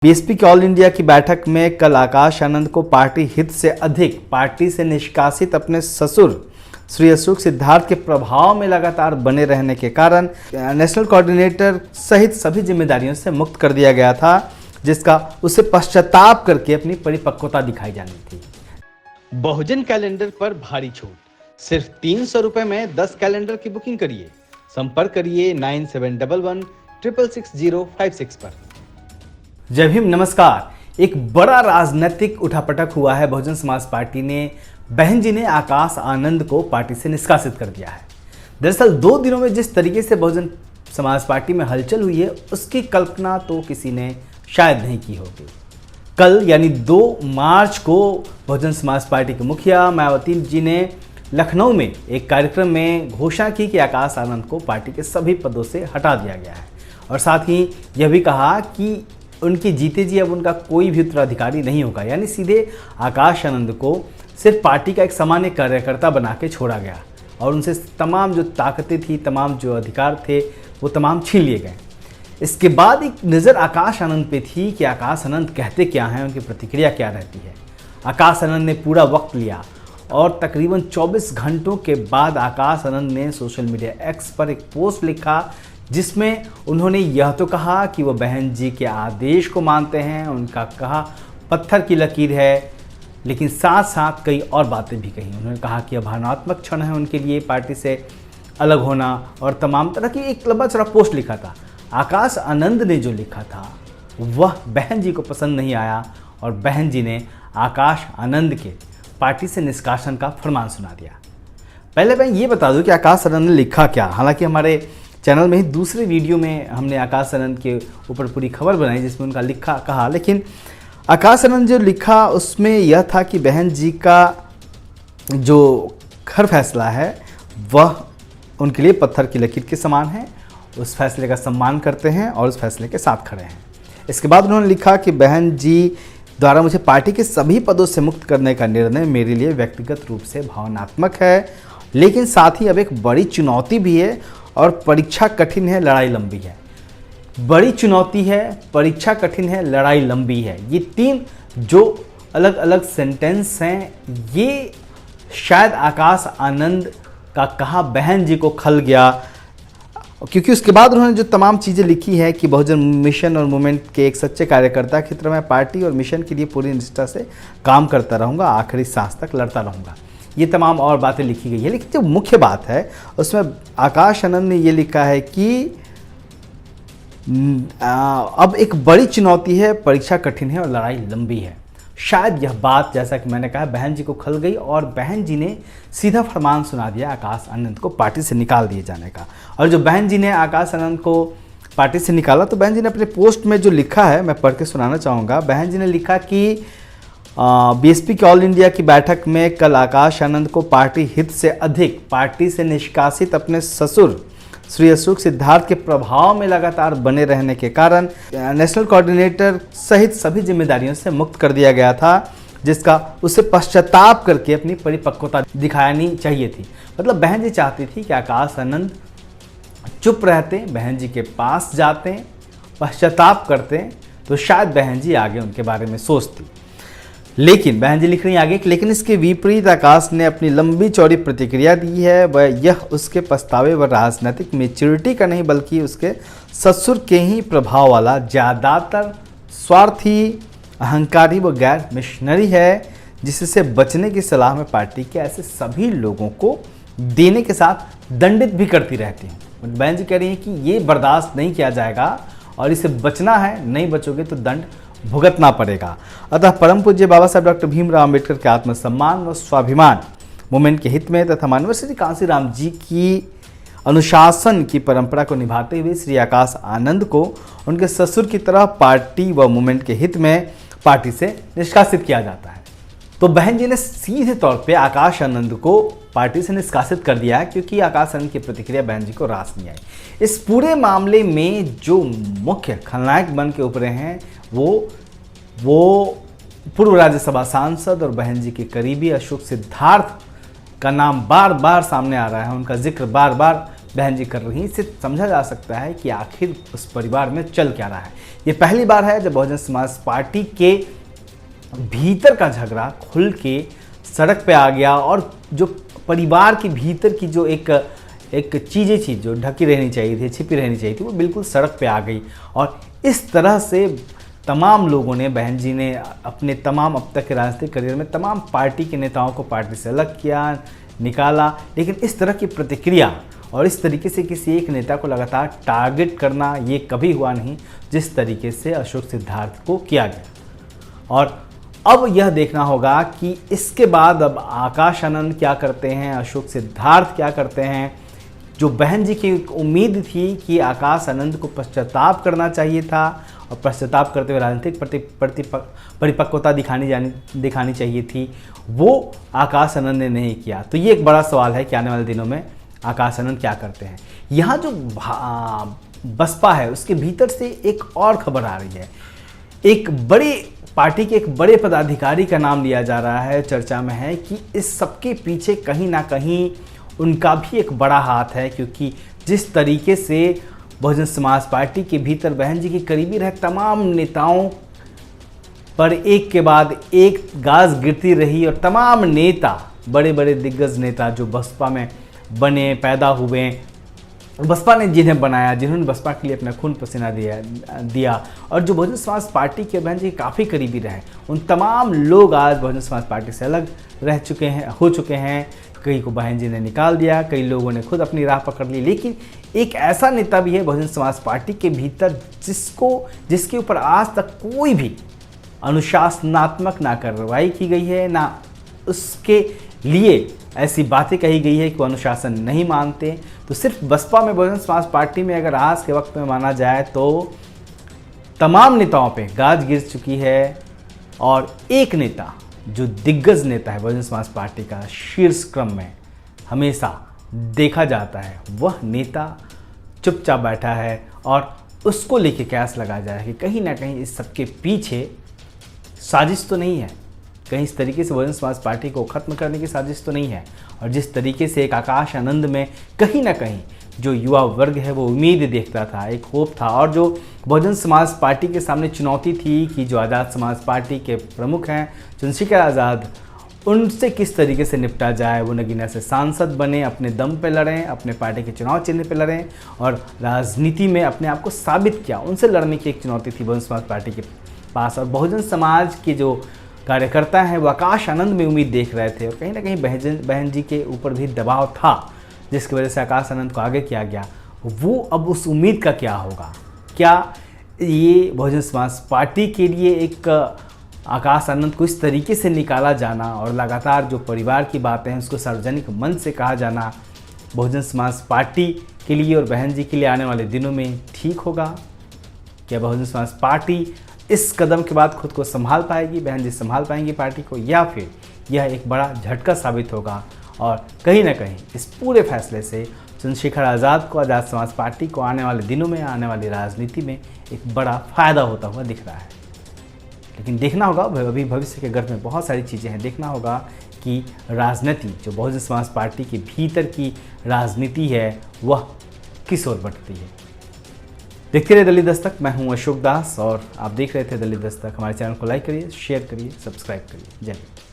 BSP की all India की बैठक में कल आकाश आनंद को पार्टी हित से अधिक पार्टी से निष्कासित अपने ससुर श्री अशोक सिद्धार्थ के प्रभाव में लगातार बने रहने के कारण नेशनल कोऑर्डिनेटर सहित सभी जिम्मेदारियों से मुक्त कर दिया गया था, जिसका उसे पश्चाताप करके अपनी परिपक्वता दिखाई जानी थी। बहुजन कैलेंडर पर भारी छूट, सिर्फ 300 रुपए में 10 कैलेंडर की बुकिंग करिए। संपर्क करिए 9711666056 पर। जय भीम, नमस्कार। एक बड़ा राजनीतिक उठापटक हुआ है। बहुजन समाज पार्टी ने बहन जी ने आकाश आनंद को पार्टी से निष्कासित कर दिया है। दरअसल 2 दिनों में जिस तरीके से बहुजन समाज पार्टी में हलचल हुई है, उसकी कल्पना तो किसी ने शायद नहीं की होगी। कल यानी 2 मार्च को बहुजन समाज पार्टी के मुखिया मायावती जी ने लखनऊ में एक कार्यक्रम में घोषणा की कि आकाश आनंद को पार्टी के सभी पदों से हटा दिया गया है, और साथ ही यह भी कहा कि उनके जीते जी अब उनका कोई भी उत्तराधिकारी नहीं होगा। यानी सीधे आकाश आनंद को सिर्फ पार्टी का एक सामान्य कार्यकर्ता बना के छोड़ा गया और उनसे तमाम जो ताकतें थी, तमाम जो अधिकार थे, वो तमाम छीन लिए गए। इसके बाद एक नज़र आकाश आनंद पे थी कि आकाश आनंद कहते क्या हैं, उनकी प्रतिक्रिया क्या रहती है। आकाश आनंद ने पूरा वक्त लिया और तकरीबन 24 घंटों के बाद आकाश आनंद ने सोशल मीडिया एक्स पर एक पोस्ट लिखा, जिसमें उन्होंने यह तो कहा कि वो बहन जी के आदेश को मानते हैं, उनका कहा पत्थर की लकीर है, लेकिन साथ साथ कई और बातें भी कही। उन्होंने कहा कि यह भावनात्मक क्षण है उनके लिए पार्टी से अलग होना, और तमाम तरह की एक लंबा चौड़ा पोस्ट लिखा था। आकाश आनंद ने जो लिखा था वह बहन जी को पसंद नहीं आया और बहन जी ने आकाश आनंद के पार्टी से निष्कासन का फरमान सुना दिया। पहले मैं ये बता दूं कि आकाश आनंद ने लिखा क्या। हालांकि हमारे चैनल में ही दूसरे वीडियो में हमने आकाश आनंद के ऊपर पूरी खबर बनाई जिसमें उनका लिखा कहा, लेकिन आकाश आनंद जो लिखा उसमें यह था कि बहन जी का जो हर फैसला है वह उनके लिए पत्थर की लकीर के समान है, उस फैसले का सम्मान करते हैं और उस फैसले के साथ खड़े हैं। इसके बाद उन्होंने लिखा कि बहन जी द्वारा मुझे पार्टी के सभी पदों से मुक्त करने का निर्णय मेरे लिए व्यक्तिगत रूप से भावनात्मक है, लेकिन साथ ही अब एक बड़ी चुनौती भी है और परीक्षा कठिन है, लड़ाई लंबी है। बड़ी चुनौती है, परीक्षा कठिन है, लड़ाई लंबी है। ये 3 जो अलग अलग सेंटेंस हैं, ये शायद आकाश आनंद का कहा बहन जी को खल गया, क्योंकि उसके बाद उन्होंने जो तमाम चीज़ें लिखी है कि बहुजन मिशन और मूवमेंट के एक सच्चे कार्यकर्ता की तरह मैं पार्टी और मिशन के लिए पूरी निष्ठा से काम करता रहूँगा, आखिरी सांस तक लड़ता रहूँगा। ये तमाम और बातें लिखी गई है, लेकिन जो मुख्य बात है उसमें आकाश आनंद ने ये लिखा है कि अब एक बड़ी चुनौती है, परीक्षा कठिन है और लड़ाई लंबी है। शायद यह बात, जैसा कि मैंने कहा, बहन जी को खल गई और बहन जी ने सीधा फरमान सुना दिया आकाश आनंद को पार्टी से निकाल दिए जाने का। और जो बहन जी ने आकाश आनंद को पार्टी से निकाला, तो बहन जी ने अपने पोस्ट में जो लिखा है मैं पढ़ के सुनाना चाहूँगा। बहन जी ने लिखा कि बीएसपी की ऑल इंडिया की बैठक में कल आकाश आनंद को पार्टी हित से अधिक पार्टी से निष्कासित अपने ससुर श्री अशोक सिद्धार्थ के प्रभाव में लगातार बने रहने के कारण नेशनल कोऑर्डिनेटर सहित सभी जिम्मेदारियों से मुक्त कर दिया गया था, जिसका उसे पश्चाताप करके अपनी परिपक्वता दिखानी चाहिए थी। मतलब बहन जी चाहती थी कि आकाश आनंद चुप रहते, बहन जी के पास जाते, पश्चाताप करते, तो शायद बहन जी आगे उनके बारे में सोचती। लेकिन बहन जी लिख रही आगे, लेकिन इसके विपरीत आकाश ने अपनी लंबी चौड़ी प्रतिक्रिया दी है। वह यह उसके पछतावे व राजनीतिक मैच्योरिटी का नहीं, बल्कि उसके ससुर के ही प्रभाव वाला ज़्यादातर स्वार्थी, अहंकारी व गैर मिशनरी है, जिससे बचने की सलाह में पार्टी के ऐसे सभी लोगों को देने के साथ दंडित भी करती रहती हूँ। बहन जी कह रही हैं कि ये बर्दाश्त नहीं किया जाएगा और इसे बचना है, नहीं बचोगे तो दंड भुगतना पड़ेगा। अतः परम पूज्य बाबा साहब डॉक्टर भीमराव अम्बेडकर के आत्मसम्मान व स्वाभिमान मूवमेंट के हित में तथा मानव श्री कांसीराम जी की अनुशासन की परंपरा को निभाते हुए श्री आकाश आनंद को उनके ससुर की तरह पार्टी व मूवमेंट के हित में पार्टी से निष्कासित किया जाता है। तो बहन जी ने सीधे तौर पे आकाश आनंद को पार्टी से निष्कासित कर दिया है, क्योंकि आकाश आनंद की प्रतिक्रिया बहन जी को रास नहीं आई। इस पूरे मामले में जो मुख्य खलनायक बन के उभरे हैं वो पूर्व राज्यसभा सांसद और बहन जी के करीबी अशोक सिद्धार्थ का नाम बार बार सामने आ रहा है, उनका जिक्र बार बार बहन जी कर रही हैं, इससे समझा जा सकता है कि आखिर उस परिवार में चल क्या रहा है। ये पहली बार है जब बहुजन समाज पार्टी के भीतर का झगड़ा खुल के सड़क पे आ गया और जो परिवार के भीतर की जो एक चीज़ें थी जो ढकी रहनी चाहिए थी, छिपी रहनी चाहिए थी, वो बिल्कुल सड़क पे आ गई। और इस तरह से तमाम लोगों ने, बहन जी ने अपने तमाम अब तक के राजनीतिक करियर में तमाम पार्टी के नेताओं को पार्टी से अलग किया, निकाला। लेकिन इस तरह की प्रतिक्रिया और इस तरीके से किसी एक नेता को लगातार टारगेट करना ये कभी हुआ नहीं जिस तरीके से अशोक सिद्धार्थ को किया गया। और अब यह देखना होगा कि इसके बाद अब आकाश आनंद क्या करते हैं, अशोक सिद्धार्थ क्या करते हैं। जो बहन जी की उम्मीद थी कि आकाश आनंद को पश्चाताप करना चाहिए था और पश्चाताप करते हुए राजनीतिक परिपक्वता दिखानी चाहिए थी, वो आकाश आनंद ने नहीं किया। तो ये एक बड़ा सवाल है कि आने वाले दिनों में आकाश आनंद क्या करते हैं। यहाँ जो बसपा है उसके भीतर से एक और खबर आ रही है। एक बड़ी पार्टी के एक बड़े पदाधिकारी का नाम लिया जा रहा है, चर्चा में है कि इस सबके पीछे कहीं ना कहीं उनका भी एक बड़ा हाथ है, क्योंकि जिस तरीके से बहुजन समाज पार्टी के भीतर बहन जी की करीबी रहे तमाम नेताओं पर एक के बाद एक गाज गिरती रही और तमाम नेता, बड़े बड़े दिग्गज नेता जो बसपा में बने, पैदा हुए, बसपा ने जिन्हें बनाया, जिन्होंने बसपा के लिए अपना खून पसीना दिया और जो बहुजन समाज पार्टी के बहन जी काफ़ी करीबी रहे, उन तमाम लोग आज बहुजन समाज पार्टी से अलग हो चुके हैं। कई को बहन जी ने निकाल दिया, कई लोगों ने खुद अपनी राह पकड़ ली। लेकिन एक ऐसा नेता भी है बहुजन समाज पार्टी के भीतर जिसके ऊपर आज तक कोई भी अनुशासनात्मक ना कार्रवाई की गई है, ना उसके लिए ऐसी बातें कही गई है कि वो अनुशासन नहीं मानते। तो सिर्फ बसपा में, बहुजन समाज पार्टी में अगर आज के वक्त में माना जाए तो तमाम नेताओं पे गाज गिर चुकी है। और एक नेता जो दिग्गज नेता है बहुजन समाज पार्टी का, शीर्ष क्रम में हमेशा देखा जाता है, वह नेता चुपचाप बैठा है और उसको लेके कयास लगाया जा रहा है कि कहीं ना कहीं इस सबके पीछे साजिश तो नहीं है, कहीं इस तरीके से बहुजन समाज पार्टी को ख़त्म करने की साजिश तो नहीं है। और जिस तरीके से एक आकाश आनंद में कहीं ना कहीं जो युवा वर्ग है वो उम्मीद देखता था, एक होप था, और जो बहुजन समाज पार्टी के सामने चुनौती थी कि जो आज़ाद समाज पार्टी के प्रमुख हैं चंद्रशेखर आज़ाद, उनसे किस तरीके से निपटा जाए। वो नगीना से सांसद बने, अपने दम पे लड़ें, अपने पार्टी के चुनाव चिन्ह पे लड़ें और राजनीति में अपने आप को साबित किया। उनसे लड़ने की एक चुनौती थी बहुजन समाज पार्टी के पास। और बहुजन समाज के जो कार्यकर्ता हैं वो आकाश आनंद में उम्मीद देख रहे थे और कहीं ना कहीं बहन जी के ऊपर भी दबाव था, जिसकी वजह से आकाश आनंद को आगे किया गया। वो अब उस उम्मीद का क्या होगा? क्या ये बहुजन समाज पार्टी के लिए एक आकाश आनंद को इस तरीके से निकाला जाना और लगातार जो परिवार की बातें हैं उसको सार्वजनिक मंच से कहा जाना बहुजन समाज पार्टी के लिए और बहन जी के लिए आने वाले दिनों में ठीक होगा? क्या बहुजन समाज पार्टी इस कदम के बाद खुद को संभाल पाएगी, बहन जी संभाल पाएंगी पार्टी को, या फिर यह एक बड़ा झटका साबित होगा और कहीं ना कहीं इस पूरे फैसले से चंद्रशेखर आज़ाद को, आज़ाद समाज पार्टी को आने वाले दिनों में, आने वाली राजनीति में एक बड़ा फ़ायदा होता हुआ दिख रहा है। लेकिन देखना होगा, अभी भविष्य के गर्भ में बहुत सारी चीज़ें हैं। देखना होगा कि राजनीति, जो बहुजन समाज पार्टी के भीतर की राजनीति है, वह किस ओर बढ़ती है। देखते रहिए दलित दस्तक। मैं हूं अशोक दास और आप देख रहे थे दलित दस्तक। हमारे चैनल को लाइक करिए, शेयर करिए, सब्सक्राइब करिए। जय हिंद।